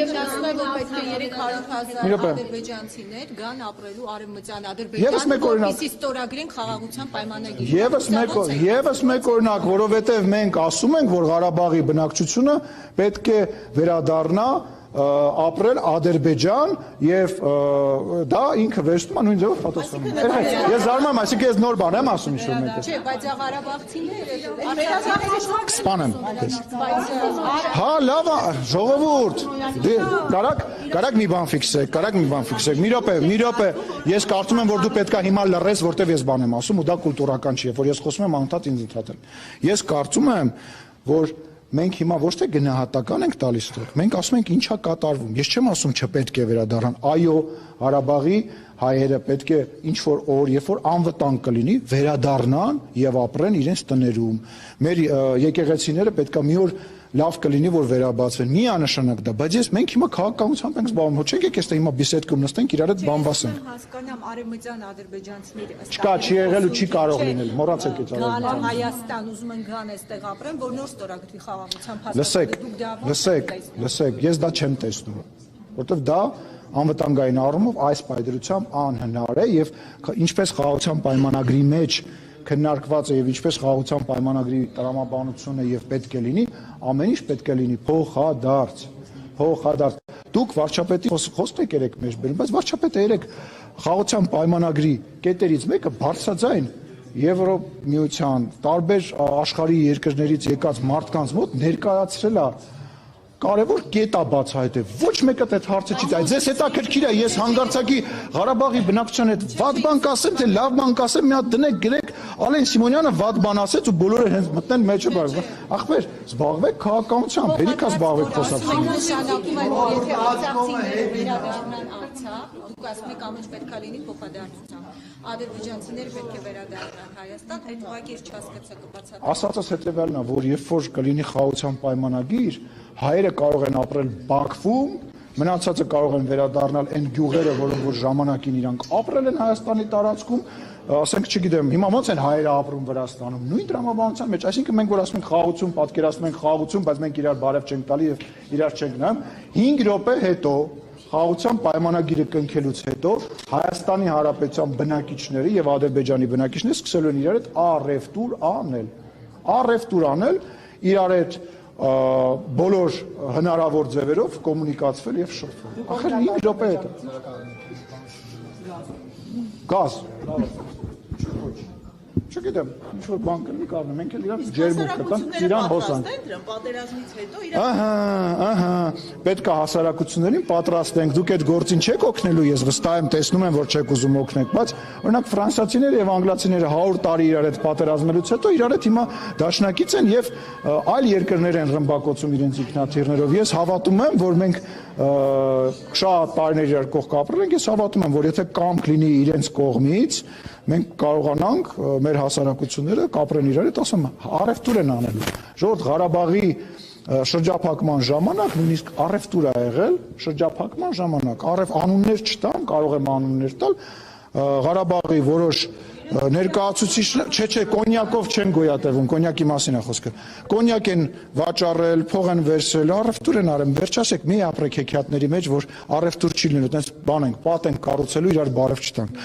ասում է, որ պետք է 300,000 ադրբեջանցիներ գան ապրելու արևմտյան Ադրբեջանը, որպեսզի ստորագրեն խաղաղության պայմանագիր։ Եվս մեկ օրինակ, որովհետև մենք ասում ենք, որ Ղարաբաղի բնակչությունը պետք է վերադառնա ապրել Ադրբեջան եւ դա ինքը վերջում է նույն ձևով պատասխանում։ Ես զարմանում, այսինքն ես նոր բան եմ ասում ինչ-որ մեկը։ Չէ, բայց Ղարաբաղցիները Սպանեմ։ Հա, լավ, ժողովուրդ։ Կարակ մի բան ֆիքսեք, մի րոպե, ես կարծում եմ, որ դու պետքա հիմա լռես, որտեվ ես բան եմ ասում ու դա կուլտուրական չի, որ ես խոսում եմ անընդհատ ինձ ընդհատել։ Ես կարծում եմ, որ մենք հիմա ոչ թե գնահատական ենք տալիս տեղ, մենք ասում ենք ինչա կատարվում։ Ես չեմ ասում չպետք է վերադառնան։ Այո, Ղարաբաղի հայերը պետք է ինչ-որ օր, երբ որ անվտանգ կլինի, վերադառնան եւ ապրեն իրենց տներում։ Մեր եկեղեցիները պետքա մի օր լավ կլինի, որ վերաբացվեն։ Միանշանակ դա, բայց մենք հիմա քաղաքականությամբ ենք զբաղվում, ոչ չենք եկել հիմա բիսեդկում նստենք, իրար հետ բան բասենք։ Հասկանամ արևմտյան ադրբեջանցիները Չկա, չի եղել ու չի կարող լինել, մոռացեք այդ արևմտյան Հայաստան ուզում են գան այստեղ ապրեն, որ նոր ստորագրվի խաղաղության փաստաթղթը։ Լսեք, ես դա չեմ տեսնում, որովհետև դա անվտանգային առումով այս պայծրությամբ անհնար է եւ ինչպես խաղաղության պայմանագրի մեջ քննարկված է եւ ինչպես խաղաղության պայմանագրի տրամաբանությունը եւ պետք է լինի, ամեն ինչ պետք է լինի փոխադարձ։ Դուք վարչապետի խոսք եք երեք մեջ բերում, բայց վարչապետը երեք խաղաղության պայմանագրի կետերից մեկը բարձրաձայն Եվրոմիության տարբեր աշխարհի երկրներից եկած մարդկանց մոտ ներկայացրել է կարևոր կետ է բացահայտել։ Ոչ մեկը այդ հարցը չի տալիս։ Ձեզ հետաքրքիր է, ես հանգարցակի Ղարաբաղի բնակչության հետ վատ բան կասեմ, թե լավ բան կասեմ, մի հատ դնեք գրեք, Ալեն Սիմոնյանը վատ բան ասեց ու բոլորը հենց մտնեն մեջը բարձր։ Ախպեր, զբաղվեք քաղաքականությամբ, հերիքա զբաղվեք խոսակցությամբ։ Նշանակում է, որ եթե արցախցիները վերադառնան Արցախ, դուք ասում եք ամեն ինչ պետք է լինի փոխադարձությամբ։ Ադրբեջանցիները պետք է վերադառնան Հայաստան, այդ ուղղակի չհասկացա կբացատրեմ։ Ասածս հետևյալն է, որ երբ որ կլինի խաղաղության պայմանագիր, հայերը կարող են ապրել Բաքվում, մնացածը կարող են վերադառնալ այն գյուղերը, որոնք որ ժամանակին իրանք ապրել են Հայաստանի տարածքում, ասենք չգիտեմ, հիմա ոնց են հայերը ապրում Վրաստանում, նույն տրամաբանության մեջ, այսինքն մենք որ ասում ենք խաղաղություն, պատկերացնում ենք խաղաղություն, բայց մենք իրար բարև չենք տալի եւ իրար չենք նայում, 5 րոպե հետո խաղաղության պայմանագիրը կնքելուց հետո Հայաստանի Հանրապետության բնակիչները եւ Ադրբեջանի բնակիչները սկսել են իրար հետ առևտուր անել, իրար հետ բոլոր հնարավոր ձևերով կոմունիկացվել եւ շփվել։ Ախր 5 րոպե հետո։ Գազ։ Չգիտեմ, ինչ-որ բան կլինի կարող է, մենք էլ իրան ջերմուկ կտանք, իրան հոսանք։ Պատերազմից հետո Ահա, պետք է հասարակություններին պատրաստենք, դուք այդ գործին չեք օգնելու, ես վստահ եմ, տեսնում եմ, որ չեք ուզում օգնեք, բայց օրինակ ֆրանսիացիները եւ անգլիացիները 100 տարի իրար հետ պատերազմելուց հետո իրար հետ հիմա դաշնակից են եւ այլ երկրներ են ռմբակոծում իրենց ինքնաթիռներով։ Ես հավատում եմ, որ մենք շատ տարիներ իրար կողք ապրել ենք, ես հավատում եմ, որ եթե կամք լինի իրենց կողմից, մենք կարողանանք մեր հասարակությունները կապրեն իրար հետ, ասում առևտուր են անելու։ Ժողովուրդ, Ղարաբաղի շրջափակման ժամանակ նույնիսկ առևտուր է եղել, շրջափակման ժամանակ անուններ չտամ, կարող եմ անուններ տալ, Ղարաբաղի որոշ ներկայացուցիչներ, չէ, կոնյակով չեն գոյատևում, կոնյակի մասին է խոսքը։ Կոնյակ են վաճառել, փող են վերցրել, առևտուր են արել, վերջ ասեք, մի ապրեք հեքիաթների մեջ, որ առևտուր չի լինելու, այդպես բան ենք, պատ ենք կառուցելու, իրար բարև չտանք։